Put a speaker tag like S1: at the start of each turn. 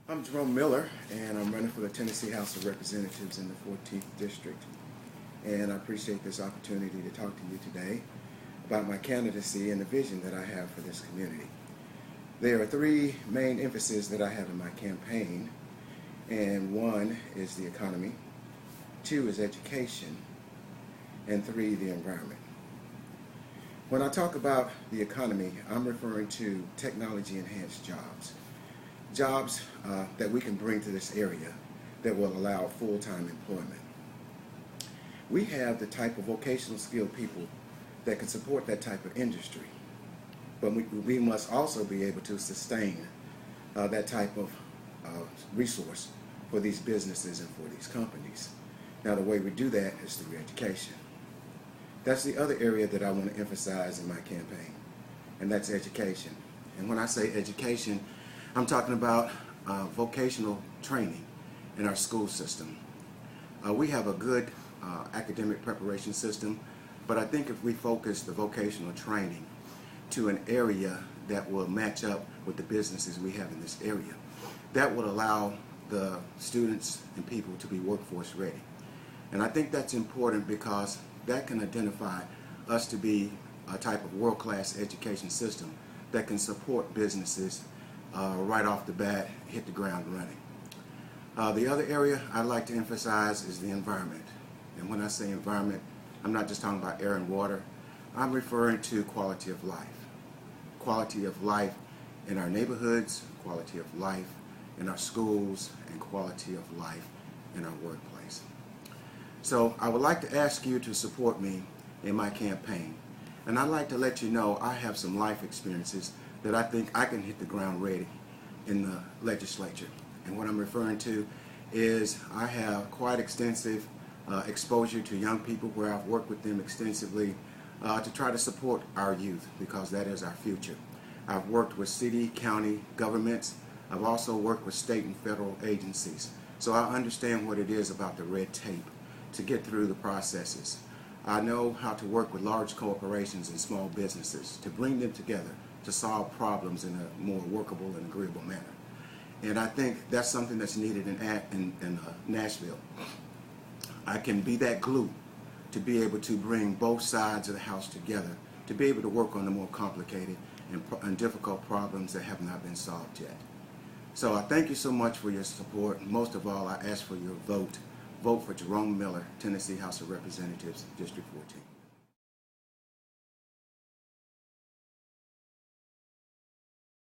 S1: I'm Jerome Miller, and I'm running for the Tennessee House of Representatives in the 14th District. And I appreciate this opportunity to talk to you today about my candidacy and the vision that I have for this community. There are three main emphases that I have in my campaign, and one is the economy, two is education, and three, the environment. When I talk about the economy, I'm referring to technology-enhanced jobs. Jobs that we can bring to this area that will allow full-time employment. We have the type of vocational skilled people that can support that type of industry, but we must also be able to sustain that type of resource for these businesses and for these companies. Now, the way we do that is through education. That's the other area that I want to emphasize in my campaign, and that's education. And when I say education, I'm talking about vocational training in our school system. We have a good academic preparation system, but I think if we focus the vocational training to an area that will match up with the businesses we have in this area, that would allow the students and people to be workforce ready. And I think that's important because that can identify us to be a type of world-class education system that can support businesses right off the bat, hit the ground running. The other area I'd like to emphasize is the environment. And when I say environment, I'm not just talking about air and water. I'm referring to quality of life. Quality of life in our neighborhoods, quality of life in our schools, and quality of life in our workplace. So I would like to ask you to support me in my campaign. And I'd like to let you know I have some life experiences that I think I can hit the ground ready in the legislature. And what I'm referring to is I have quite extensive exposure to young people where I've worked with them extensively to try to support our youth, because that is our future. I've worked with city, county governments. I've also worked with state and federal agencies. So I understand what it is about the red tape to get through the processes. I know how to work with large corporations and small businesses to bring them together to solve problems in a more workable and agreeable manner. And I think that's something that's needed in Nashville. I can be that glue to be able to bring both sides of the house together, to be able to work on the more complicated and difficult problems that have not been solved yet. So I thank you so much for your support. Most of all, I ask for your vote. Vote for Jerome Miller, Tennessee House of Representatives, District 14.